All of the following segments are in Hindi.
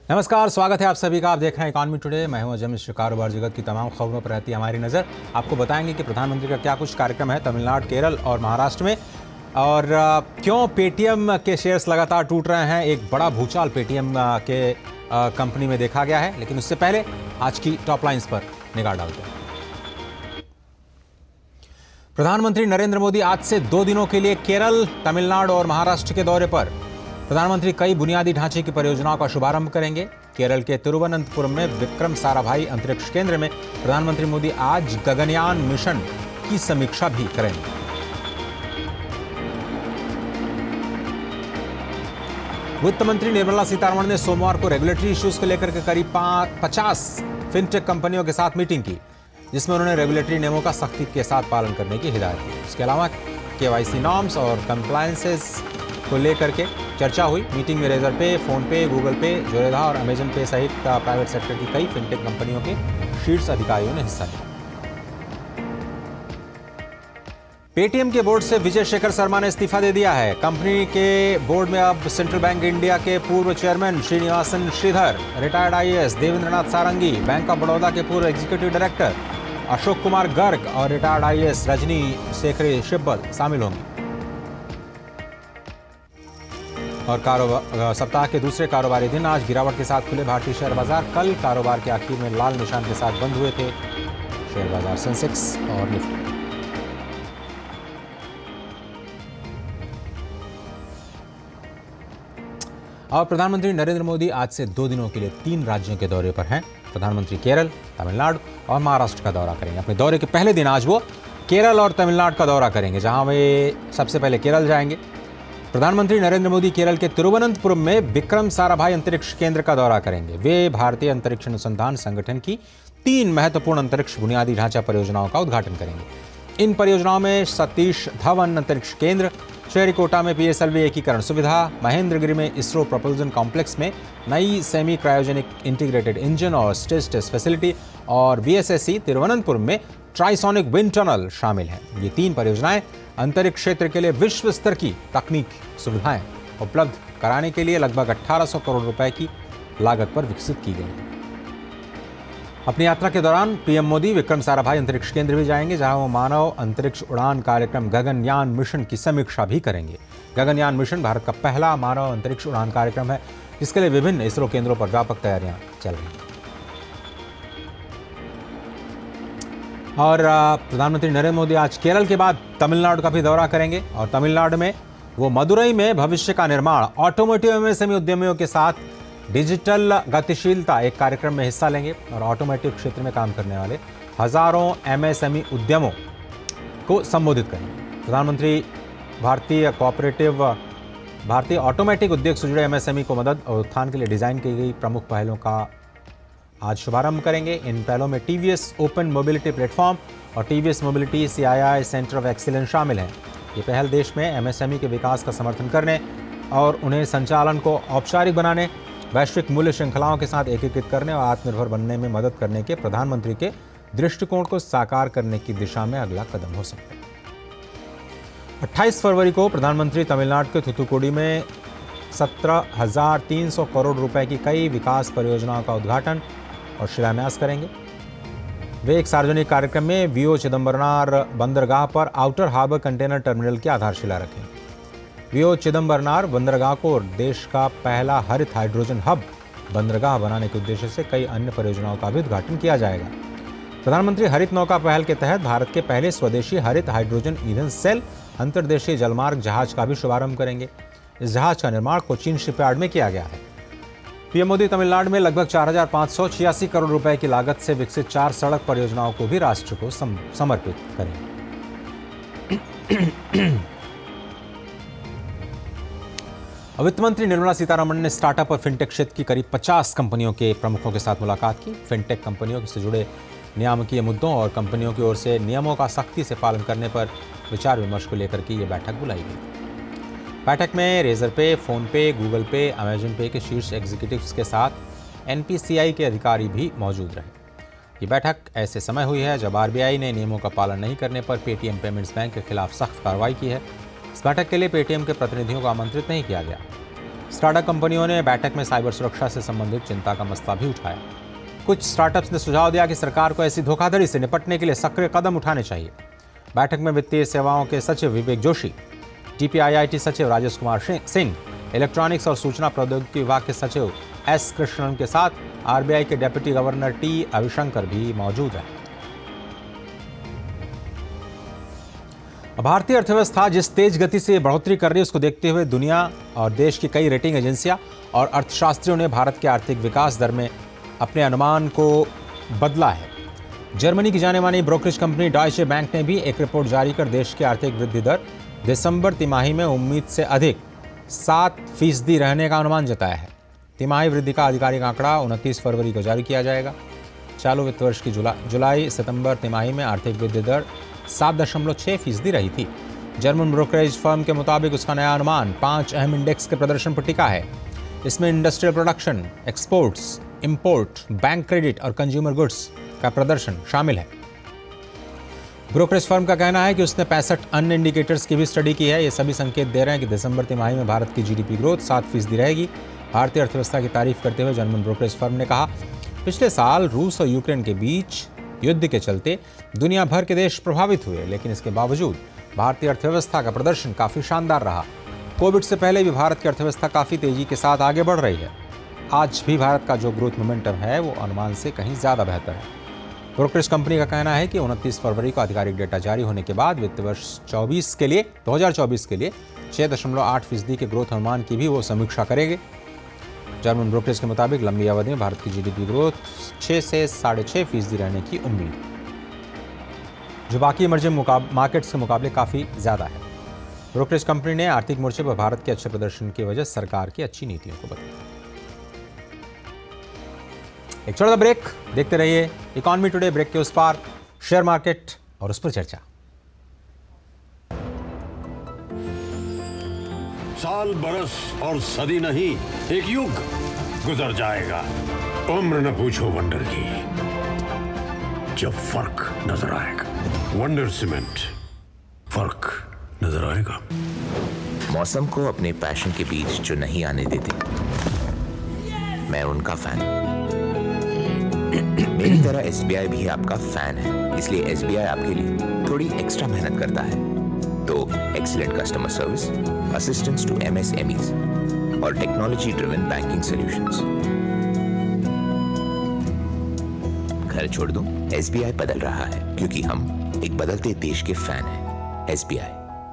नमस्कार, स्वागत है आप सभी का। आप देख रहे हैं इकॉनमी टुडे। मैं हूं अजय मिश्र। कारोबार जगत की तमाम खबरों पर रहती है हमारी नज़र। आपको बताएंगे कि प्रधानमंत्री का क्या कुछ कार्यक्रम है तमिलनाडु, केरल और महाराष्ट्र में, और क्यों पेटीएम के शेयर्स लगातार टूट रहे हैं। एक बड़ा भूचाल पेटीएम के कंपनी में देखा गया है। लेकिन उससे पहले आज की टॉप लाइन्स पर निगाह डालते हैं। प्रधानमंत्री नरेंद्र मोदी आज से 2 दिनों के लिए केरल, तमिलनाडु और महाराष्ट्र के दौरे पर। प्रधानमंत्री कई बुनियादी ढांचे की परियोजनाओं का शुभारंभ करेंगे। केरल के तिरुवनंतपुरम में विक्रम साराभाई अंतरिक्ष केंद्र में प्रधानमंत्री मोदी आज गगनयान मिशन की समीक्षा भी करेंगे। वित्त मंत्री निर्मला सीतारमण ने सोमवार को रेगुलेटरी इश्यूज को लेकर के करीब 50 फिनटेक कंपनियों के साथ मीटिंग की, जिसमें उन्होंने रेगुलेटरी नियमों का सख्ती के साथ पालन करने की हिदायत दी। इसके अलावा केवाईसी नॉर्म्स और कंप्लायंसेस को लेकर के चर्चा हुई। मीटिंग में रेजर पे, फोन पे, गूगल पे, जोरेधा और अमेजन पे सहित प्राइवेट सेक्टर की कई फिनटेक कंपनियों के शीर्ष अधिकारियों ने हिस्सा लिया। पेटीएम के बोर्ड से विजय शेखर शर्मा ने इस्तीफा दे दिया है। कंपनी के बोर्ड में अब सेंट्रल बैंक इंडिया के पूर्व chairman Srinivasan Sridhar, retired IAS Devendranath Sarangi, bank of Baroda के पूर्व एग्जीक्यूटिव डायरेक्टर अशोक कुमार गर्ग और रिटायर्ड आईएएस रजनी शेखरे शिब्बल शामिल होंगी। और सप्ताह के दूसरे कारोबारी दिन आज गिरावट के साथ खुले भारतीय शेयर बाजार। कल कारोबार के आखिर में लाल निशान के साथ बंद हुए थे शेयर बाजार सेंसेक्स और निफ्टी। और प्रधानमंत्री नरेंद्र मोदी आज से 2 दिनों के लिए 3 राज्यों के दौरे पर हैं। प्रधानमंत्री केरल, तमिलनाडु और महाराष्ट्र का दौरा करेंगे। अपने दौरे के पहले दिन आज वो केरल और तमिलनाडु का दौरा करेंगे, जहां वे सबसे पहले केरल जाएंगे। प्रधानमंत्री नरेंद्र मोदी केरल के तिरुवनंतपुरम में विक्रम साराभाई अंतरिक्ष केंद्र का दौरा करेंगे। वे भारतीय अंतरिक्ष अनुसंधान संगठन की 3 महत्वपूर्ण अंतरिक्ष बुनियादी ढांचा परियोजनाओं का उद्घाटन करेंगे। इन परियोजनाओं में सतीश धवन अंतरिक्ष केंद्र, श्रीहरिकोटा में पीएसएलवी एकीकरण सुविधा, महेंद्रगिरी में इसरो प्रपोजन कॉम्प्लेक्स में नई सेमी क्रायोजेनिक इंटीग्रेटेड इंजन और स्ट्रेस टेस्ट फैसिलिटी, और वीएसएससी तिरुवनंतपुरम में ट्राइसोनिक विंड टनल शामिल हैं। ये 3 परियोजनाएं अंतरिक्ष क्षेत्र के लिए विश्व स्तर की तकनीकी सुविधाएं उपलब्ध कराने के लिए लगभग 1800 करोड़ रुपए की लागत पर विकसित की गई है। अपनी यात्रा के दौरान पीएम मोदी विक्रम साराभाई अंतरिक्ष केंद्र भी जाएंगे, जहां वो मानव अंतरिक्ष उड़ान कार्यक्रम गगनयान मिशन की समीक्षा भी करेंगे। गगनयान मिशन भारत का पहला मानव अंतरिक्ष उड़ान कार्यक्रम है, जिसके लिए विभिन्न इसरो केंद्रों पर व्यापक तैयारियां चल रही हैं। और प्रधानमंत्री नरेंद्र मोदी आज केरल के बाद तमिलनाडु का भी दौरा करेंगे, और तमिलनाडु में वो मदुरई में भविष्य का निर्माण ऑटोमोटिव एमएसएमई उद्यमियों के साथ डिजिटल गतिशीलता एक कार्यक्रम में हिस्सा लेंगे। और ऑटोमोटिव क्षेत्र में काम करने वाले हजारों एमएसएमई उद्यमों को संबोधित करेंगे। प्रधानमंत्री भारतीय ऑटोमेटिक उद्योग से जुड़े एमएसएमई को मदद और उत्थान के लिए डिजाइन की गई प्रमुख पहलों का आज शुभारंभ करेंगे। इन पहलों में टीवीएस ओपन मोबिलिटी प्लेटफॉर्म और TVS mobility CII centre of excellence शामिल हैं। ये पहल देश में एमएसएमई के विकास का समर्थन करने और उन्हें संचालन को औपचारिक बनाने, वैश्विक मूल्य श्रृंखलाओं के साथ एकीकृत करने और आत्मनिर्भर बनने में मदद करने के प्रधानमंत्री के दृष्टिकोण को साकार करने की दिशा में अगला कदम हो सकता है। 28 फरवरी को प्रधानमंत्री तमिलनाडु के थूथुकुडी में 17,300 करोड़ रुपए की कई विकास परियोजनाओं का उद्घाटन और शिलान्यास करेंगे। वे एक सार्वजनिक कार्यक्रम में वीओ चिदम्बरनार बंदरगाह पर आउटर हार्बर कंटेनर टर्मिनल की आधारशिला रखेंगे। वीओ चिदम्बरनार बंदरगाह को देश का पहला हरित हाइड्रोजन हब बंदरगाह बनाने के उद्देश्य से कई अन्य परियोजनाओं का भी उद्घाटन किया जाएगा। प्रधानमंत्री हरित नौका पहल के तहत भारत के पहले स्वदेशी हरित हाइड्रोजन ईंधन सेल अंतर्देशीय जलमार्ग जहाज का भी शुभारंभ करेंगे। इस जहाज का निर्माण कोचीन शिपयार्ड में किया गया है। पीएम मोदी तमिलनाडु में लगभग 4,586 करोड़ रुपए की लागत से विकसित 4 सड़क परियोजनाओं को भी राष्ट्र को समर्पित करेंगे। वित्त मंत्री निर्मला सीतारमण ने स्टार्टअप और फिनटेक क्षेत्र की करीब 50 कंपनियों के प्रमुखों के साथ मुलाकात की। फिनटेक कंपनियों से जुड़े नियामकीय मुद्दों और कंपनियों की ओर से नियमों का सख्ती से पालन करने पर विचार विमर्श को लेकर के ये बैठक बुलाई गई। बैठक में रेजर पे, फोन पे, गूगल पे, अमेजन पे के शीर्ष एग्जीक्यूटिव्स के साथ एनपीसीआई के अधिकारी भी मौजूद रहे। ये बैठक ऐसे समय हुई है जब आरबीआई ने नियमों का पालन नहीं करने पर पेटीएम पेमेंट्स बैंक के खिलाफ सख्त कार्रवाई की है। इस बैठक के लिए पेटीएम के प्रतिनिधियों को आमंत्रित नहीं किया गया। स्टार्टअप कंपनियों ने बैठक में साइबर सुरक्षा से संबंधित चिंता का मसला भी उठाया। कुछ स्टार्टअप्स ने सुझाव दिया कि सरकार को ऐसी धोखाधड़ी से निपटने के लिए सक्रिय कदम उठाने चाहिए। बैठक में वित्तीय सेवाओं के सचिव विवेक जोशी, DPIIT सचिव राजेश कुमार सिंह, इलेक्ट्रॉनिक्स और सूचना प्रौद्योगिकी विभाग के सचिव S कृष्णन के साथ RBI के डेप्यूटी गवर्नर T अभिशंकर भी मौजूद हैं। भारतीय अर्थव्यवस्था जिस तेज गति से बढ़ोतरी कर रही है, उसको देखते हुए दुनिया और देश की कई रेटिंग एजेंसियां और अर्थशास्त्रियों ने भारत के आर्थिक विकास दर में अपने अनुमान को बदला है। जर्मनी की जाने मानी ब्रोकरेज कंपनी डॉयचे बैंक ने भी एक रिपोर्ट जारी कर देश की आर्थिक वृद्धि दर दिसंबर तिमाही में उम्मीद से अधिक 7% रहने का अनुमान जताया है। तिमाही वृद्धि का आधिकारिक आंकड़ा 29 फरवरी को जारी किया जाएगा। चालू वित्त वर्ष की जुलाई सितंबर तिमाही में आर्थिक वृद्धि दर 7.6% रही थी। जर्मन ब्रोकरेज फर्म के मुताबिक उसका नया अनुमान 5 अहम इंडेक्स के प्रदर्शन पर टिका है। इसमें industrial production, exports, import, bank credit और कंज्यूमर गुड्स का प्रदर्शन शामिल है। ब्रोकरेज फर्म का कहना है कि उसने 65 अन्य इंडिकेटर्स की भी स्टडी की है। ये सभी संकेत दे रहे हैं कि दिसंबर तिमाही में भारत की GDP ग्रोथ 7% रहेगी। भारतीय अर्थव्यवस्था की तारीफ करते हुए जर्मन ब्रोकरेज फर्म ने कहा, पिछले साल रूस और यूक्रेन के बीच युद्ध के चलते दुनिया भर के देश प्रभावित हुए, लेकिन इसके बावजूद भारतीय अर्थव्यवस्था का प्रदर्शन काफी शानदार रहा। कोविड से पहले भी भारत की अर्थव्यवस्था काफी तेजी के साथ आगे बढ़ रही है। आज भी भारत का जो ग्रोथ मोमेंटम है वो अनुमान से कहीं ज्यादा बेहतर है। ब्रोकरेज कंपनी का कहना है कि 29 फरवरी को आधिकारिक डेटा जारी होने के बाद वित्त वर्ष 2024 के लिए 6.8% के ग्रोथ अनुमान की भी वो समीक्षा करेंगे। जर्मन ब्रोकरेज के मुताबिक लंबी अवधि में भारत की GDP ग्रोथ 6 से 6.5% रहने की उम्मीद, जो बाकी इमर्जिंग मार्केट्स के मुकाबले काफी ज्यादा है। ब्रोकरेज कंपनी ने आर्थिक मोर्चे पर भारत के अच्छे प्रदर्शन की वजह सरकार की अच्छी नीतियों को बताया। एक छोटा सा ब्रेक, देखते रहिए इकोनॉमी टुडे। ब्रेक के उस पार शेयर मार्केट और उस पर चर्चा। साल, बरस और सदी नहीं, एक युग गुजर जाएगा। उम्र न पूछो वंडर की, जब फर्क नजर आएगा। वंडर सीमेंट, फर्क नजर आएगा। मौसम को अपने पैशन के बीच जो नहीं आने देते, मैं उनका फैन। मेरी तरह SBI भी आपका फैन है, इसलिए SBI आपके लिए थोड़ी एक्स्ट्रा मेहनत करता है। तो excellent customer service, assistance to MSMEs और टेक्नोलॉजी ड्रिवन बैंकिंग सॉल्यूशंस। घर छोड़ दूं, SBI बदल रहा है क्योंकि हम एक बदलते देश के फैन हैं। SBI,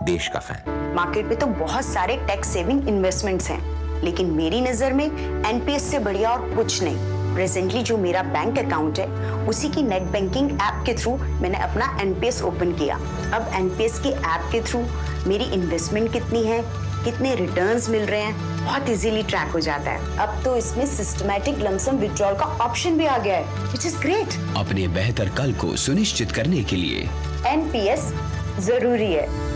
देश का फैन। मार्केट में तो बहुत सारे टैक्स सेविंग इन्वेस्टमेंट्स हैं, लेकिन मेरी नजर में NPS से बढ़िया और कुछ नहीं। प्रेजेंटली जो मेरा बैंक अकाउंट है, उसी की नेट बैंकिंग ऐप के थ्रू मैंने अपना NPS ओपन किया। अब NPS की ऐप के थ्रू मेरी इन्वेस्टमेंट कितनी है, कितने रिटर्न्स मिल रहे हैं, बहुत इजीली ट्रैक हो जाता है। अब तो इसमें सिस्टमैटिक लमसम विड्रॉल का ऑप्शन भी आ गया है, व्हिच इज ग्रेट। अपने बेहतर कल को सुनिश्चित करने के लिए NPS जरूरी है।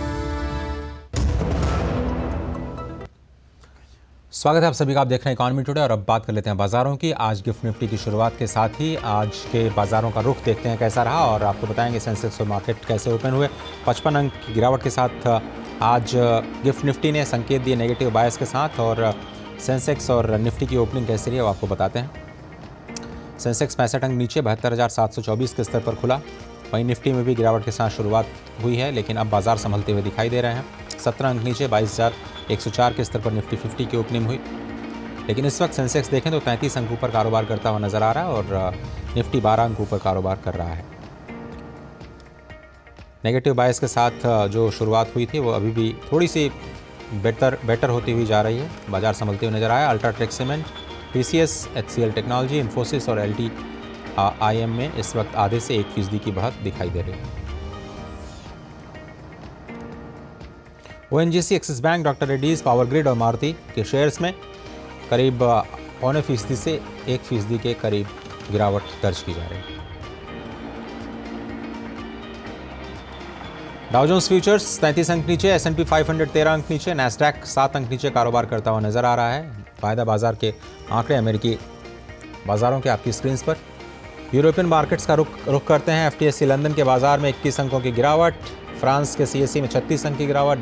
स्वागत है आप सभी का, आप देख रहे हैं इकोनॉमी टुडे और अब बात कर लेते हैं बाजारों की। आज गिफ्ट निफ्टी की शुरुआत के साथ ही आज के बाजारों का रुख देखते हैं कैसा रहा और आपको बताएंगे सेंसेक्स और मार्केट कैसे ओपन हुए। 55 अंक की गिरावट के साथ आज गिफ्ट निफ्टी ने संकेत दिए नेगेटिव बायस के साथ, और सेंसेक्स और निफ्टी की ओपनिंग कैसी रही वो आपको बताते हैं। सेंसेक्स 65 अंक नीचे 72,724 के स्तर पर खुला। वहीं निफ्टी में भी गिरावट के साथ शुरुआत हुई है, लेकिन अब बाजार संभलते हुए दिखाई दे रहे हैं। 17 अंक नीचे 22,104 के स्तर पर निफ्टी 50 की ओपनिंग हुई, लेकिन इस वक्त सेंसेक्स देखें तो 33 अंक ऊपर कारोबार करता हुआ नजर आ रहा है और निफ्टी 12 अंक ऊपर कारोबार कर रहा है। नेगेटिव बायस के साथ जो शुरुआत हुई थी वो अभी भी थोड़ी सी बेटर होती हुई जा रही है। बाजार संभलते हुए नजर आया। UltraTech cement, TCS, HCL technology, Infosys और LTIM में इस वक्त आधे से 1% की बढ़त दिखाई दे रही है। ONGC, axis bank, doctor Reddy's, power grid और मारुति के शेयर्स में करीब 0.25% से 1% के करीब गिरावट दर्ज की जा रही है। डाउ जोन्स फ्यूचर्स 33 अंक नीचे, S&P 500 13 अंक नीचे, नैस्डैक 7 अंक नीचे कारोबार करता हुआ नजर आ रहा है। फायदा बाजार के आंकड़े अमेरिकी बाजारों के आपकी स्क्रीन पर। यूरोपियन मार्केट्स का रुख करते हैं। FTSE लंदन के बाजार में 21 अंकों की गिरावट, फ्रांस के CAC में 36 अंक की गिरावट,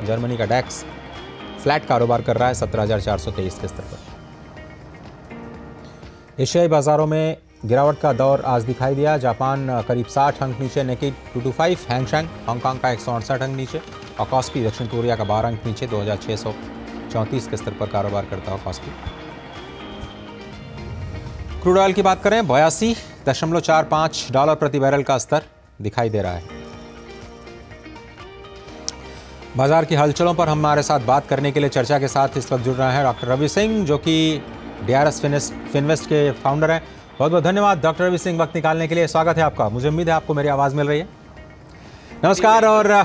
जर्मनी का डैक्स फ्लैट कारोबार कर रहा है 17,423 के स्तर पर। एशियाई बाजारों में गिरावट का दौर आज दिखाई दिया। जापान करीब 60 अंक नीचे, निक्की 225, हैंगसेंग हांगकांग का 168 अंक नीचे और कॉस्पी दक्षिण कोरिया का 12 अंक नीचे 2,634 के स्तर पर कारोबार करता हुआ कॉस्पी। क्रूड ऑयल की बात करें, 82.45 डॉलर प्रति बैरल का स्तर दिखाई दे रहा है। बाजार की हलचलों पर हमारे साथ बात करने के लिए चर्चा के साथ इस वक्त जुड़ रहे हैं डॉक्टर रवि सिंह, जो कि DRS फिनवेस्ट के फाउंडर हैं। बहुत बहुत धन्यवाद डॉक्टर रवि सिंह, वक्त निकालने के लिए। स्वागत है आपका। मुझे उम्मीद है आपको मेरी आवाज़ मिल रही है। नमस्कार। और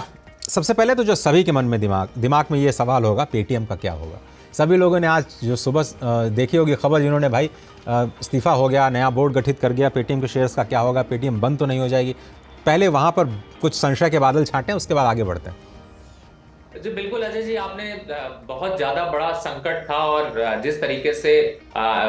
सबसे पहले तो जो सभी के मन में दिमाग में ये सवाल होगा, पेटीएम का क्या होगा। सभी लोगों ने आज जो सुबह देखी होगी खबर, जिन्होंने भाई इस्तीफा हो गया, नया बोर्ड गठित कर गया, पेटीएम के शेयर्स का क्या होगा, पेटीएम बंद तो नहीं हो जाएगी। पहले वहाँ पर कुछ संशय के बादल छांटें, उसके बाद आगे बढ़ते हैं। जी बिल्कुल अजय जी, आपने बहुत ज़्यादा बड़ा संकट था और जिस तरीके से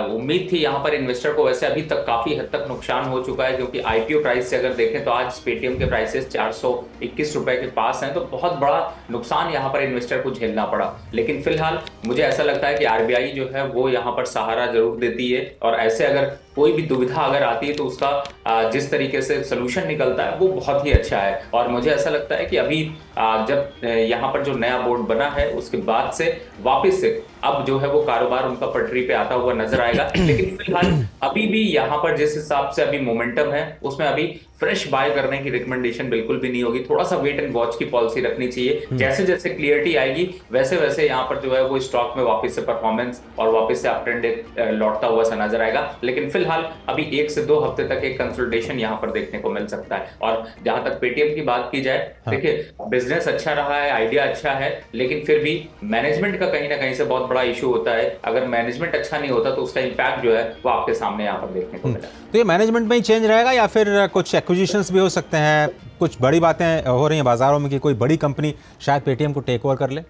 उम्मीद थी यहाँ पर इन्वेस्टर को, वैसे अभी तक काफ़ी हद तक नुकसान हो चुका है, क्योंकि आईपीओ प्राइस से अगर देखें तो आज पेटीएम के प्राइसेस 421 रुपए के पास हैं, तो बहुत बड़ा नुकसान यहाँ पर इन्वेस्टर को झेलना पड़ा। लेकिन फिलहाल मुझे ऐसा लगता है कि आरबीआई जो है वो यहाँ पर सहारा जरूर देती है, और ऐसे अगर कोई भी दुविधा अगर आती है तो उसका जिस तरीके से सोल्यूशन निकलता है वो बहुत ही अच्छा है। और मुझे ऐसा लगता है कि अभी जब यहाँ पर जो नया बोर्ड बना है उसके बाद से वापस से अब जो है वो कारोबार उनका पटरी पे आता हुआ नजर आएगा। लेकिन फिलहाल अभी भी यहाँ पर जिस हिसाब से अभी मोमेंटम है उसमें अभी फ्रेश बाय करने की रिकमेंडेशन बिल्कुल भी नहीं होगी। थोड़ा सा वेट एंड वॉच की पॉलिसी रखनी चाहिए। जैसे जैसे क्लियरिटी आएगी वैसे वैसे यहाँ पर जो है वो स्टॉक में वापस से परफॉर्मेंस और वापस से अपट्रेंड लौटता हुआ सा नजर आएगा। लेकिन फिलहाल अभी 1 से 2 हफ्ते तक एक कंसोलिडेशन यहाँ पर देखने को मिल सकता है। और जहां तक पेटीएम की बात की जाए, देखिए बिजनेस अच्छा रहा है, आइडिया अच्छा है, लेकिन फिर भी मैनेजमेंट का कहीं ना कहीं से बहुत बड़ा इशू होता है। अगर मैनेजमेंट अच्छा नहीं होता तो उसका इंपैक्ट जो है वो आपके सामने यहाँ पर देखने को मिला। तो ये मैनेजमेंट में ही चेंज रहेगा या फिर कुछ एक्विजिशंस भी हो सकते हैं? कुछ बड़ी बातें हो रही हैं बाजारों में कि कोई बड़ी कंपनी शायद पेटीएम को टेक ओवर कर ले।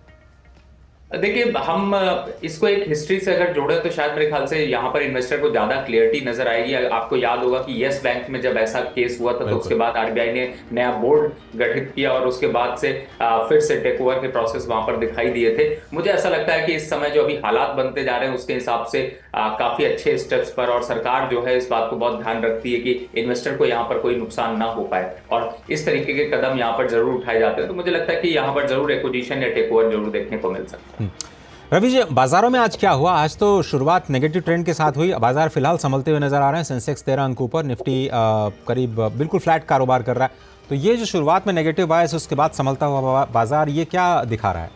देखिए हम इसको एक हिस्ट्री से अगर जोड़े तो शायद मेरे ख्याल से यहाँ पर इन्वेस्टर को ज्यादा क्लियरिटी नजर आएगी। आपको याद होगा कि येस बैंक में जब ऐसा केस हुआ था तो उसके बाद आरबीआई ने नया बोर्ड गठित किया और उसके बाद से फिर से टेक ओवर के प्रोसेस वहां पर दिखाई दिए थे। मुझे ऐसा लगता है कि इस समय जो अभी हालात बनते जा रहे हैं उसके हिसाब से काफी अच्छे स्टेप्स पर, और सरकार जो है इस बात को बहुत ध्यान रखती है कि इन्वेस्टर को यहाँ पर कोई नुकसान ना हो पाए, और इस तरीके के कदम यहाँ पर जरूर उठाए जाते हैं। तो मुझे लगता है कि यहाँ पर जरूर एक्विजिशन या टेक ओवर जरूर देखने को मिल सकता है। रवि जी, बाजारों में आज क्या हुआ? आज तो शुरुआत नेगेटिव ट्रेंड के साथ हुई। बाजार फिलहाल संभलते हुए नजर आ रहे हैं। सेंसेक्स 13 अंक ऊपर, निफ्टी करीब बिल्कुल फ्लैट कारोबार कर रहा है। तो ये जो शुरुआत में नेगेटिव बायस उसके बाद संभलता हुआ बाजार, ये क्या दिखा रहा है?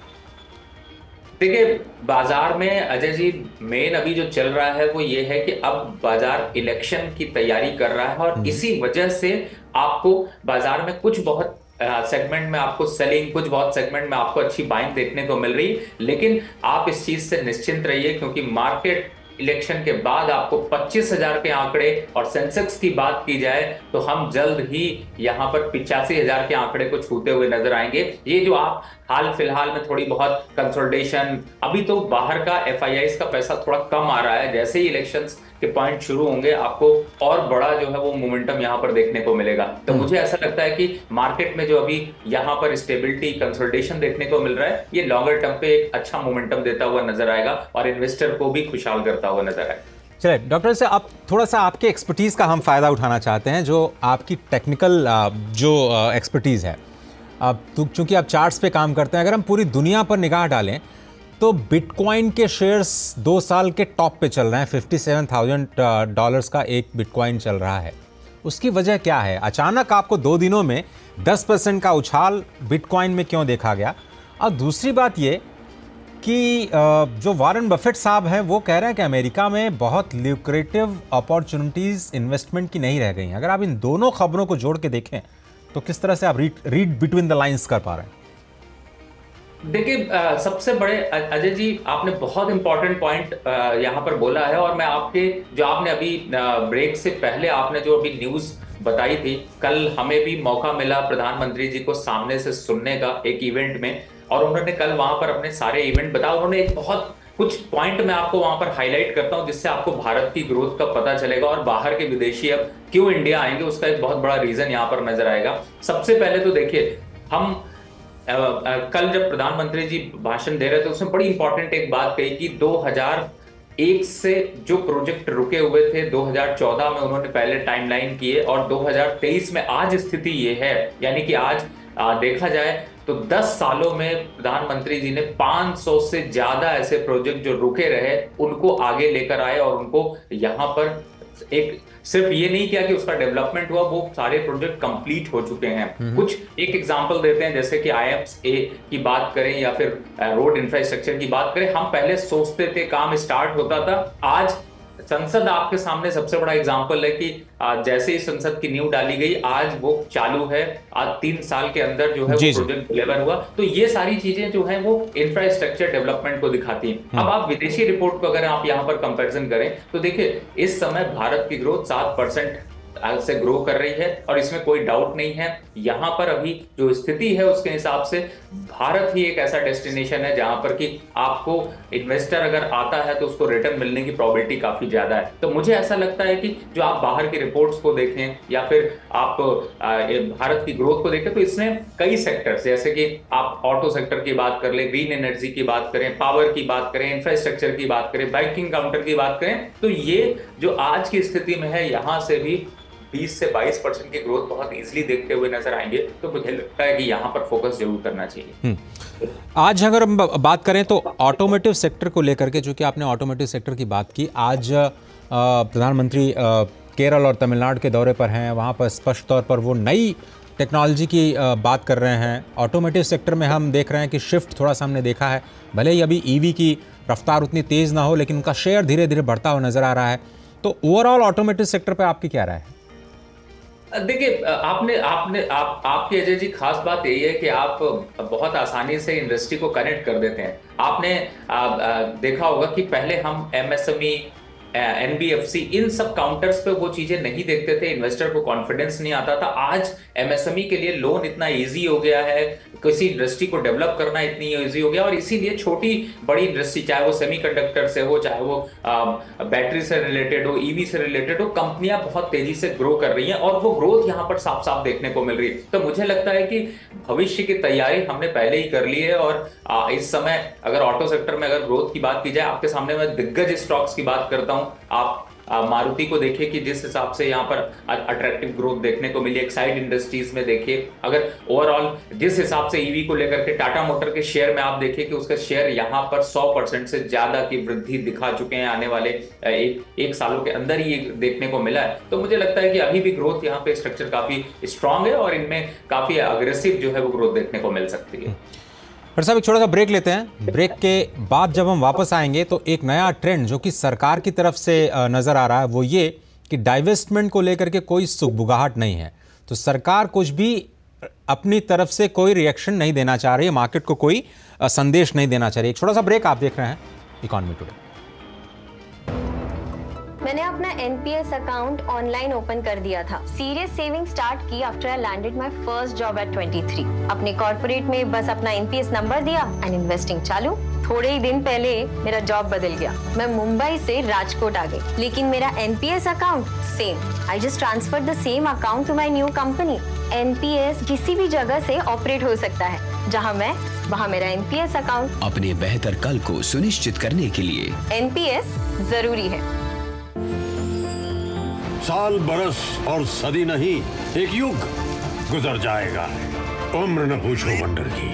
देखिए बाजार में अजय जी मेन अभी जो चल रहा है वो ये है कि अब बाजार इलेक्शन की तैयारी कर रहा है, और इसी वजह से आपको बाजार में कुछ बहुत सेगमेंट में आपको सेलिंग, कुछ बहुत सेगमेंट में आपको अच्छी बाइंग देखने को मिल रही। लेकिन आप इस चीज से निश्चिंत रहिए, क्योंकि मार्केट इलेक्शन के बाद आपको 25,000 के आंकड़े, और सेंसेक्स की बात की जाए तो हम जल्द ही यहां पर 85,000 के आंकड़े को छूते हुए नजर आएंगे। ये जो आप हाल फिलहाल में थोड़ी बहुत कंसोलिडेशन, अभी तो बाहर का FIIs का पैसा थोड़ा कम आ रहा है, जैसे ही इलेक्शंस के पॉइंट शुरू होंगे आपको और बड़ा जो है वो मोमेंटम यहाँ पर देखने को मिलेगा। तो मुझे ऐसा लगता है कि मार्केट में जो अभी यहाँ पर स्टेबिलिटी, कंसोलिडेशन देखने को मिल रहा है, ये लॉन्गर टर्म पे एक अच्छा मोमेंटम देता हुआ नजर आएगा और इन्वेस्टर को भी खुशहाल करता हुआ नजर आएगा। चलिए डॉक्टर से अब थोड़ा सा आपके एक्सपर्टीज़ का हम फ़ायदा उठाना चाहते हैं, जो आपकी टेक्निकल जो एक्सपर्टीज़ है। अब चूँकि आप चार्ट्स पे काम करते हैं, अगर हम पूरी दुनिया पर निगाह डालें तो बिटकॉइन के शेयर्स 2 साल के टॉप पे चल रहे हैं। $57,000 का एक बिटकॉइन चल रहा है। उसकी वजह क्या है? अचानक आपको 2 दिनों में 10% का उछाल बिटकॉइन में क्यों देखा गया? और दूसरी बात ये कि जो वॉरेन बफेट साहब हैं वो कह रहे हैं कि अमेरिका में बहुत ल्यूक्रेटिव अपॉर्चुनिटीज़ इन्वेस्टमेंट की नहीं रह गई हैं। अगर आप इन दोनों खबरों को जोड़ के देखें तो किस तरह से आप रीड बिटवीन द लाइंस कर पा रहे हैं? देखिए सबसे बड़े अजय जी आपने बहुत इंपॉर्टेंट पॉइंट यहाँ पर बोला है, और मैं आपके जो आपने अभी ब्रेक से पहले आपने जो अभी न्यूज बताई थी, कल हमें भी मौका मिला प्रधानमंत्री जी को सामने से सुनने का एक इवेंट में, और उन्होंने कल वहां पर अपने सारे इवेंट बताया। उन्होंने एक बहुत कुछ पॉइंट मैं आपको वहां पर हाईलाइट करता हूं जिससे आपको भारत की ग्रोथ का पता चलेगा और बाहर के विदेशी अब क्यों इंडिया आएंगे उसका एक बहुत बड़ा रीजन यहाँ पर नजर आएगा। सबसे पहले तो देखिए हम कल जब प्रधानमंत्री जी भाषण दे रहे थे उसमें बड़ी इंपॉर्टेंट एक बात कही कि 2001 से जो प्रोजेक्ट रुके हुए थे 2014 में उन्होंने पहले टाइमलाइन किए और 2023 में आज स्थिति ये है, यानी कि आज देखा जाए तो 10 सालों में प्रधानमंत्री जी ने 500 से ज्यादा ऐसे प्रोजेक्ट जो रुके रहे उनको आगे लेकर आए और उनको यहां पर एक सिर्फ ये नहीं किया कि उसका डेवलपमेंट हुआ, वो सारे प्रोजेक्ट कंप्लीट हो चुके हैं। कुछ एक एग्जांपल देते हैं, जैसे कि IMSA की बात करें या फिर रोड इंफ्रास्ट्रक्चर की बात करें, हम पहले सोचते थे काम स्टार्ट होता था, आज संसद आपके सामने सबसे बड़ा एग्जांपल है कि जैसे ही संसद की नींव डाली गई आज वो चालू है, आज 3 साल के अंदर जो है वो प्रोजेक्ट डिलीवर हुआ। तो ये सारी चीजें जो है वो इंफ्रास्ट्रक्चर डेवलपमेंट को दिखाती हैं। अब आप विदेशी रिपोर्ट को अगर आप यहाँ पर कंपैरिजन करें तो देखिए इस समय भारत की ग्रोथ 7% से ग्रो कर रही है और इसमें कोई डाउट नहीं है। यहां पर अभी जो स्थिति है उसके हिसाब से भारत ही एक ऐसा डेस्टिनेशन है जहां पर कि आपको इन्वेस्टर अगर आता है तो उसको रिटर्न मिलने की प्रोबेबिलिटी काफी ज्यादा है। तो मुझे ऐसा लगता है कि जो आप बाहर की रिपोर्ट्स को देखें या फिर आप भारत की ग्रोथ को देखें तो इसमें कई सेक्टर्स, जैसे कि आप ऑटो सेक्टर की बात कर ले, ग्रीन एनर्जी की बात करें, पावर की बात करें, इंफ्रास्ट्रक्चर की बात करें, बैंकिंग काउंटर की बात करें, तो ये जो आज की स्थिति में है यहां से भी 20 से 22% की ग्रोथ बहुत इजीली देखते हुए नजर आएंगे। तो मुझे लगता है कि यहाँ पर फोकस जरूर करना चाहिए। आज अगर हम बात करें तो ऑटोमोटिव सेक्टर को लेकर के, जो कि आपने ऑटोमोटिव सेक्टर की बात की, आज प्रधानमंत्री केरल और तमिलनाडु के दौरे पर हैं, वहाँ पर स्पष्ट तौर पर वो नई टेक्नोलॉजी की बात कर रहे हैं। ऑटोमोटिव सेक्टर में हम देख रहे हैं कि शिफ्ट थोड़ा सा हमने देखा है, भले ही अभी ईवी की रफ्तार उतनी तेज़ ना हो लेकिन उनका शेयर धीरे धीरे बढ़ता हुआ नजर आ रहा है। तो ओवरऑल ऑटोमोटिव सेक्टर पर आपकी क्या राय है? देखिए आपकी अजय जी खास बात यही है कि आप बहुत आसानी से इंडस्ट्री को कनेक्ट कर देते हैं। आपने देखा होगा कि पहले हम MSME, NBFC इन सब काउंटर्स पे वो चीजें नहीं देखते थे, इन्वेस्टर को कॉन्फिडेंस नहीं आता था। आज MSME के लिए लोन इतना इजी हो गया है, किसी इंडस्ट्री को डेवलप करना इतनी इजी हो गया और इसीलिए छोटी बड़ी इंडस्ट्री, चाहे वो सेमीकंडक्टर से हो, चाहे वो बैटरी से रिलेटेड हो, ईवी से रिलेटेड हो, कंपनियां बहुत तेजी से ग्रो कर रही हैं और वो ग्रोथ यहाँ पर साफ साफ देखने को मिल रही है। तो मुझे लगता है कि भविष्य की तैयारी हमने पहले ही कर ली है और इस समय अगर ऑटो सेक्टर में अगर ग्रोथ की बात की जाए, आपके सामने मैं दिग्गज स्टॉक्स की बात करता हूं। आप मारुति को देखिए कि जिस हिसाब से यहाँ पर अट्रैक्टिव ग्रोथ देखने को मिली, एक्साइड इंडस्ट्रीज में देखिए, अगर ओवरऑल जिस हिसाब से ईवी को लेकर के टाटा मोटर के शेयर में आप देखिए कि उसका शेयर यहाँ पर 100% से ज्यादा की वृद्धि दिखा चुके हैं, आने वाले एक सालों के अंदर ही देखने को मिला है। तो मुझे लगता है कि अभी भी ग्रोथ यहाँ पे स्ट्रक्चर काफी स्ट्रांग है और इनमें काफी अग्रेसिव जो है वो ग्रोथ देखने को मिल सकती है। फिर साहब एक छोटा सा ब्रेक लेते हैं। ब्रेक के बाद जब हम वापस आएंगे तो एक नया ट्रेंड जो कि सरकार की तरफ से नज़र आ रहा है वो ये कि डाइवेस्टमेंट को लेकर के कोई सुगबुगाहट नहीं है। तो सरकार कुछ भी अपनी तरफ से कोई रिएक्शन नहीं देना चाह रही है, मार्केट को कोई संदेश नहीं देना चाह रही है। एक छोटा सा ब्रेक, आप देख रहे हैं इकोनॉमी टुडे। मैंने अपना NPS अकाउंट ऑनलाइन ओपन कर दिया था। सीरियस सेविंग स्टार्ट की after I landed my first job eight 23। अपने कॉर्पोरेट में बस अपना NPS नंबर दिया एंड इन्वेस्टिंग चालू। थोड़े ही दिन पहले मेरा जॉब बदल गया, मैं मुंबई से राजकोट आ गई, लेकिन मेरा NPS account same. I just transferred the same account to my new company. NPS किसी भी जगह से ऑपरेट हो सकता है, जहां मैं वहां मेरा NPS अकाउंट। अपने बेहतर कल को सुनिश्चित करने के लिए NPS जरूरी है। साल, बरस और सदी नहीं, एक युग गुजर जाएगा। उम्र न पूछो वंडर की,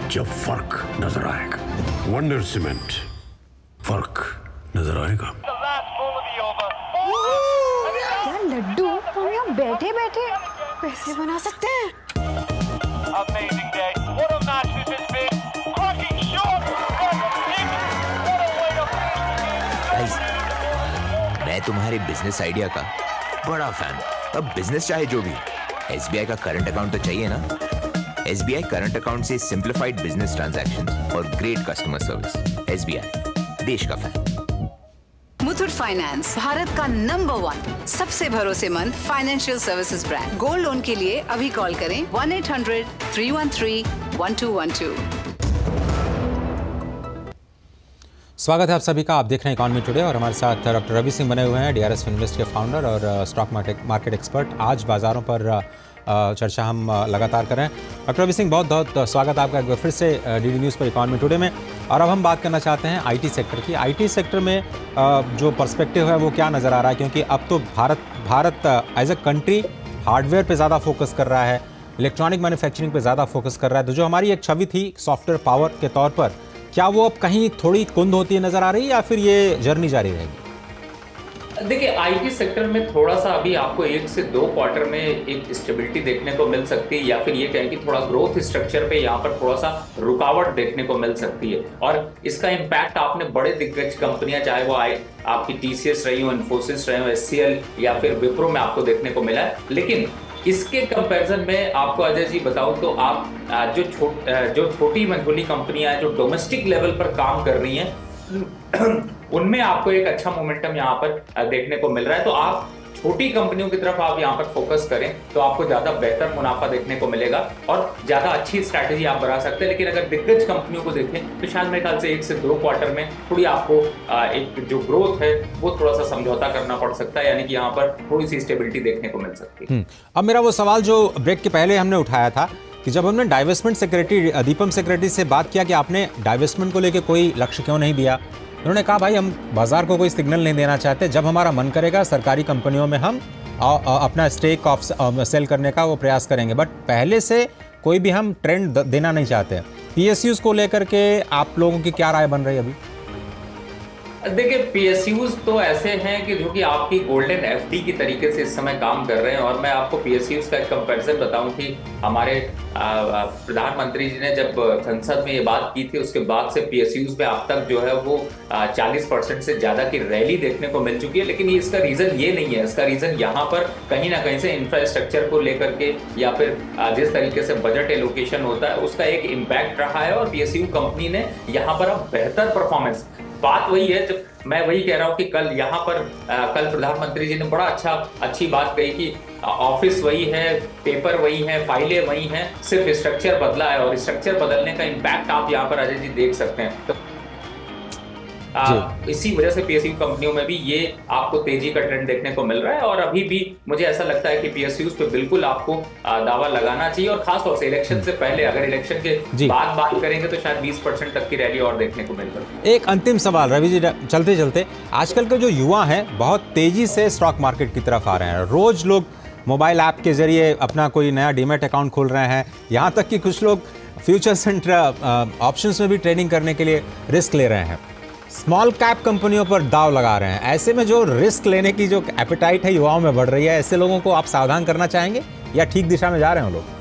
जब फर्क नजर आएगा। वंडर सीमेंट, फर्क नजर आएगा। क्या लड्डू हम यहाँ बैठे बैठे पैसे बना सकते हैं। मैं तुम्हारे बिजनेस आइडिया का बड़ा फैन। अब बिजनेस चाहे जो भी, SBI का करंट अकाउंट तो चाहिए ना। SBI करंट अकाउंट से सिंप्लीफाइड बिजनेस ट्रांजैक्शन और ग्रेट कस्टमर सर्विस। SBI, देश का फैन। मुथूट फाइनेंस, भारत का नंबर 1 सबसे भरोसेमंद financial services brand. Gold loan के लिए अभी कॉल करें 1-800-313-1212। स्वागत है आप सभी का। आप देख रहे हैं इकोनॉमी टुडे और हमारे साथ डॉक्टर रवि सिंह बने हुए हैं, DRS इन्वेस्ट के फाउंडर और स्टॉक मार्केट एक्सपर्ट। आज बाजारों पर चर्चा हम लगातार कर रहे हैं। डॉक्टर रवि सिंह, बहुत बहुत स्वागत आपका एक बार फिर से डीडी न्यूज़ पर इकोनॉमी टुडे में। और अब हम बात करना चाहते हैं आईटी सेक्टर की। आईटी सेक्टर में जो पर्सपेक्टिव है वो क्या नज़र आ रहा है, क्योंकि अब तो Bharat as a country hardware पे ज़्यादा फोकस कर रहा है, इलेक्ट्रॉनिक मैन्युफैक्चरिंग पे ज़्यादा फोकस कर रहा है। तो जो हमारी एक छवि थी सॉफ्टवेयर पावर के तौर पर, क्या वो अब कहीं थोड़ी कुंद होती नज़र आ रही है या फिर ये जर्नी जारी रहेगी? देखिए, आईटी सेक्टर में थोड़ा सा अभी आपको 1 से 2 क्वार्टर में एक स्टेबिलिटी देखने को मिल सकती है, या फिर ये कहें कि थोड़ा ग्रोथ स्ट्रक्चर पे यहाँ पर थोड़ा सा रुकावट देखने को मिल सकती है। और इसका इम्पैक्ट आपने बड़े दिग्गज कंपनियां, चाहे वो आपकी टीसीएस रही हो, इन्फोसिस रही हो, एचसीएल या फिर विप्रो में आपको देखने को मिला है। लेकिन इसके कंपैरिजन में आपको अजय जी बताऊं तो आप जो छोटी मंझोली कंपनियां हैं जो डोमेस्टिक लेवल पर काम कर रही हैं उनमें आपको एक अच्छा मोमेंटम यहाँ पर देखने को मिल रहा है। तो आप छोटी कंपनियों की तरफ आप यहाँ पर फोकस करें तो आपको ज्यादा बेहतर मुनाफा देखने को मिलेगा और ज्यादा अच्छी स्ट्रैटेजी आप बना सकते हैं। लेकिन अगर दिग्गज कंपनियों को देखें तो शायद मेरे ख्याल से 1 से 2 क्वार्टर में थोड़ी आपको एक जो ग्रोथ है वो थोड़ा सा समझौता करना पड़ सकता है, यानी कि यहाँ पर थोड़ी सी स्टेबिलिटी देखने को मिल सकती है। अब मेरा वो सवाल जो ब्रेक के पहले हमने उठाया था कि जब हमने डाइवेस्टमेंट सेक्रेटरी दीपम सेक्रेटरी से बात किया कि आपने डाइवेस्टमेंट को लेकर कोई लक्ष्य क्यों नहीं दिया, उन्होंने कहा भाई हम बाजार को कोई सिग्नल नहीं देना चाहते, जब हमारा मन करेगा सरकारी कंपनियों में हम अपना स्टेक ऑफ सेल करने का वो प्रयास करेंगे, बट पहले से कोई भी हम ट्रेंड देना नहीं चाहते। पीएसयूज को लेकर के आप लोगों की क्या राय बन रही है अभी? देखिए, पीएसयूज तो ऐसे हैं कि जो कि आपकी गोल्डन एफडी की तरीके से इस समय काम कर रहे हैं। और मैं आपको पीएसयूज का एक कंपैरिजन बताऊं कि हमारे प्रधानमंत्री जी ने जब संसद में ये बात की थी उसके बाद से पीएसयूज में अब तक जो है वो 40% से ज्यादा की रैली देखने को मिल चुकी है। लेकिन इसका रीजन ये नहीं है, इसका रीजन यहाँ पर कहीं ना कहीं से इंफ्रास्ट्रक्चर को लेकर के या फिर जिस तरीके से बजट एलोकेशन होता है उसका एक इम्पैक्ट रहा है। और पीएसयू कंपनी ने यहाँ पर अब बेहतर परफॉर्मेंस, बात वही है, जब मैं वही कह रहा हूं कि कल यहाँ पर कल प्रधानमंत्री जी ने बड़ा अच्छी बात कही कि ऑफिस वही है, पेपर वही है, फाइलें वही हैं, सिर्फ स्ट्रक्चर बदला है। और स्ट्रक्चर बदलने का इम्पैक्ट आप यहाँ पर अजय जी देख सकते हैं। तो इसी वजह से पीएसयू कंपनियों में भी ये आपको तेजी का ट्रेंड देखने को मिल रहा है। और अभी भी मुझे ऐसा लगता है कि पीएसयूज पे बिल्कुल आपको दावा लगाना चाहिए। और खासतौर से इलेक्शन से पहले, अगर इलेक्शन के बाद बात करेंगे तो शायद 20% तक की रैली और देखने को मिल सकती है। एक अंतिम सवाल रवि जी, चलते चलते आजकल के जो युवा हैं बहुत तेजी से स्टॉक मार्केट की तरफ आ रहे हैं। रोज लोग मोबाइल ऐप के जरिए अपना कोई नया डीमैट अकाउंट खोल रहे हैं, यहाँ तक कि कुछ लोग फ्यूचर्स एंड ऑप्शंस में भी ट्रेडिंग करने के लिए रिस्क ले रहे हैं, स्मॉल कैप कंपनियों पर दाव लगा रहे हैं। ऐसे में जो रिस्क लेने की जो एपेटाइट है युवाओं में बढ़ रही है, ऐसे लोगों को आप सावधान करना चाहेंगे या ठीक दिशा में जा रहे हैं लोग?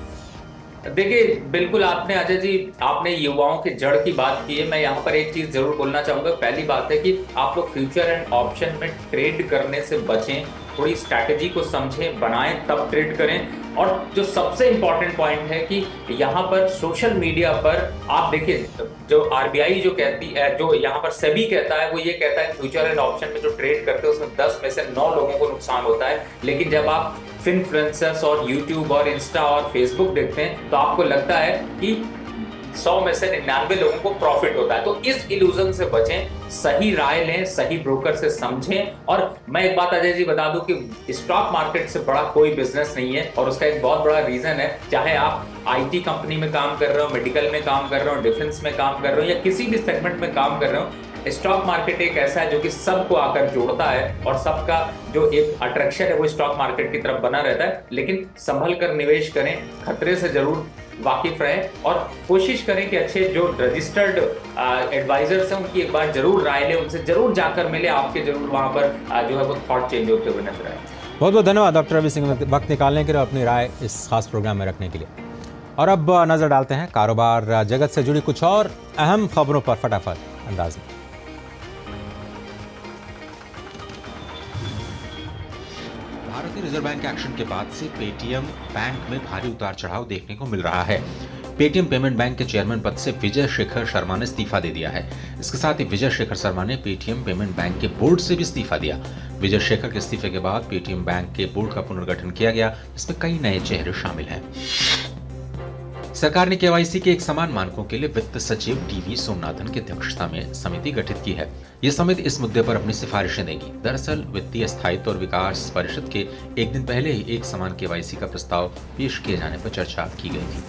देखिए, बिल्कुल आपने अजय जी आपने युवाओं की जड़ की बात की है। मैं यहाँ पर एक चीज जरूर बोलना चाहूंगा। पहली बात है कि आप लोग फ्यूचर एंड ऑप्शन में ट्रेड करने से बचें, थोड़ी स्ट्रैटेजी को समझें, बनाएं, तब ट्रेड करें। और जो सबसे इंपॉर्टेंट पॉइंट है कि यहाँ पर सोशल मीडिया पर आप देखिए, जो आरबीआई जो कहती है, जो यहाँ पर सेबी कहता है, वो ये कहता है फ्यूचर एंड ऑप्शन में जो ट्रेड करते हैं उसमें 10 में से 9 लोगों को नुकसान होता है। लेकिन जब आप इन्फ्लुएंसर्स और यूट्यूब और इंस्टा और फेसबुक देखते हैं तो आपको लगता है कि 100 में से 99 लोगों को प्रॉफिट होता है। तो इस इल्यूजन से बचें, सही राय लें, सही ब्रोकर से समझें। और मैं एक बात अजय जी बता दूं कि स्टॉक मार्केट से बड़ा कोई बिजनेस नहीं है। और उसका एक बहुत बड़ा रीजन है, चाहे आप आईटी कंपनी में काम कर रहे हो, मेडिकल में काम कर रहे हो, डिफेंस में काम कर रहे हो या किसी भी सेगमेंट में काम कर रहे हो, स्टॉक मार्केट एक ऐसा है जो कि सबको आकर जोड़ता है और सबका जो एक अट्रैक्शन है वो स्टॉक मार्केट की तरफ बना रहता है। लेकिन संभल कर निवेश करें, खतरे से जरूर वाकिफ रहें और कोशिश करें कि अच्छे जो रजिस्टर्ड एडवाइजर्स हैं उनकी एक बार जरूर राय लें, उनसे जरूर जाकर मिले, आपके जरूर वहां पर जो है वो थॉट चेंज होते हुए नजर आए। बहुत बहुत धन्यवाद डॉक्टर रवि सिंह, वक्त निकालने के लिए, अपनी राय इस खास प्रोग्राम में रखने के लिए। और अब नजर डालते हैं कारोबार जगत से जुड़ी कुछ और अहम खबरों पर फटाफट अंदाज में। भारतीय रिजर्व बैंक के एक्शन के बाद से पेटीएम बैंक में भारी उतार चढ़ाव देखने को मिल रहा है। पेटीएम पेमेंट बैंक के चेयरमैन पद से विजय शेखर शर्मा ने इस्तीफा दे दिया है। इसके साथ ही विजय शेखर शर्मा ने पेटीएम पेमेंट बैंक के बोर्ड से भी इस्तीफा दिया। विजय शेखर के इस्तीफे के बाद पेटीएम बैंक के बोर्ड का पुनर्गठन किया गया, जिसमें कई नए चेहरे शामिल हैं। सरकार ने केवाईसी के एक समान मानकों के लिए वित्त सचिव टीवी सोमनाथन की अध्यक्षता में समिति गठित की है। यह समिति इस मुद्दे पर अपनी सिफारिशें देगी। दरअसल वित्तीय स्थायित्व और विकास परिषद के एक दिन पहले ही एक समान केवाईसी का प्रस्ताव पेश किए जाने पर चर्चा की गई थी।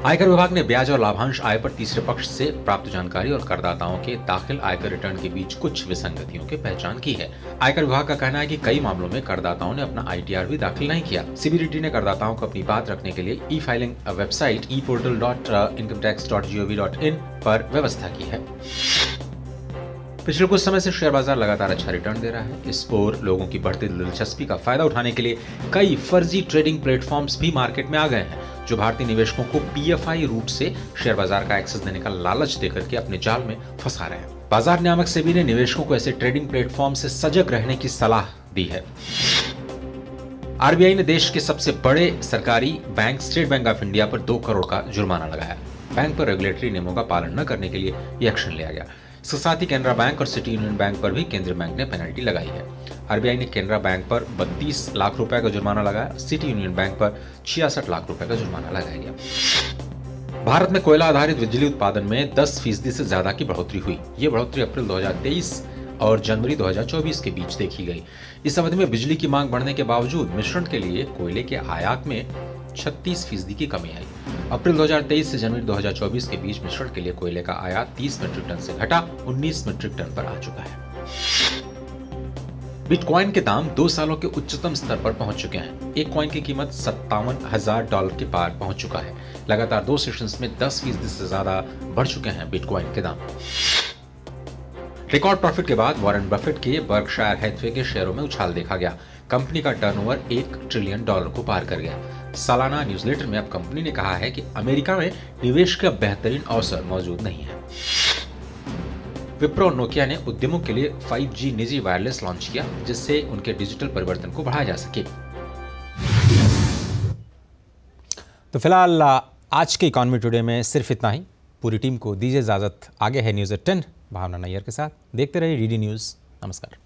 आयकर विभाग ने ब्याज और लाभांश आय पर तीसरे पक्ष से प्राप्त जानकारी और करदाताओं के दाखिल आयकर रिटर्न के बीच कुछ विसंगतियों की पहचान की है। आयकर विभाग का कहना है कि कई मामलों में करदाताओं ने अपना ITR भी दाखिल नहीं किया। सीबीडीटी ने करदाताओं को अपनी बात रखने के लिए ई-फाइलिंग वेबसाइट eportal.incometax.gov.in पर व्यवस्था की है। पिछले कुछ समय से शेयर बाजार लगातार अच्छा रिटर्न दे रहा है। इस ओर लोगों की बढ़ती दिलचस्पी का फायदा उठाने के लिए कई फर्जी ट्रेडिंग प्लेटफॉर्म्स भी मार्केट में आ गए हैं, जो भारतीय निवेशकों को PFI रूट से शेयर बाजार का एक्सेस देने का लालच देकर के अपने जाल में फंसा रहे हैं। बाजार नियामक सेबी ने निवेशकों को ऐसे ट्रेडिंग प्लेटफॉर्म से सजग रहने की सलाह दी है। RBI ने देश के सबसे बड़े सरकारी bank state bank of India पर 2 करोड़ का जुर्माना लगाया। बैंक पर रेगुलेटरी नियमों का पालन न करने के लिए यह एक्शन लिया गया। इसके साथ ही कैनरा बैंक और सिटी यूनियन बैंक पर भी केंद्रीय बैंक ने पेनल्टी लगाई है। RBI ने कैनरा बैंक पर 32 लाख रुपए का जुर्माना लगाया। सिटी यूनियन बैंक पर 66 लाख रुपए का जुर्माना लगाया गया। भारत में कोयला आधारित बिजली उत्पादन में 10% से ज्यादा की बढ़ोतरी हुई। ये बढ़ोतरी अप्रैल 2023 और जनवरी 2024 के बीच देखी गई। इस अवधि में बिजली की मांग बढ़ने के बावजूद मिश्रण के लिए कोयले के आयात में 36% की कमी आई। अप्रैल 2023 से जनवरी 2024 के बीच मिश्रण के लिए कोयले का आयात 30 मीट्रिक टन से घटा 19 मीट्रिक टन पर आ चुका है। बिटकॉइन के दाम 2 सालों के उच्चतम स्तर पर पहुंच चुके हैं। एक कॉइन की कीमत $57,000 के पार पहुंच चुका है। लगातार 2 सेशंस में 10% से ज्यादा बढ़ चुके हैं बिटकॉइन के दाम। रिकॉर्ड प्रॉफिट के बाद वॉरेन बफेट के बर्कशायर हैथवे के शेयरों में उछाल देखा गया। कंपनी का टर्नओवर $1 ट्रिलियन को पार कर गया। सालाना न्यूज़लेटर में अब कंपनी ने कहा है कि अमेरिका में निवेश का बेहतरीन अवसर मौजूद नहीं है। विप्रो और नोकिया ने उद्यमों के लिए 5G निजी वायरलेस लॉन्च किया, जिससे उनके डिजिटल परिवर्तन को बढ़ाया जा सके। तो फिलहाल आज के इकोनॉमी टुडे में सिर्फ इतना ही। पूरी टीम को दीजिए इजाजत। आगे है न्यूज़ एट 10 भावना नैयर के साथ। देखते रहिए DD न्यूज़। नमस्कार।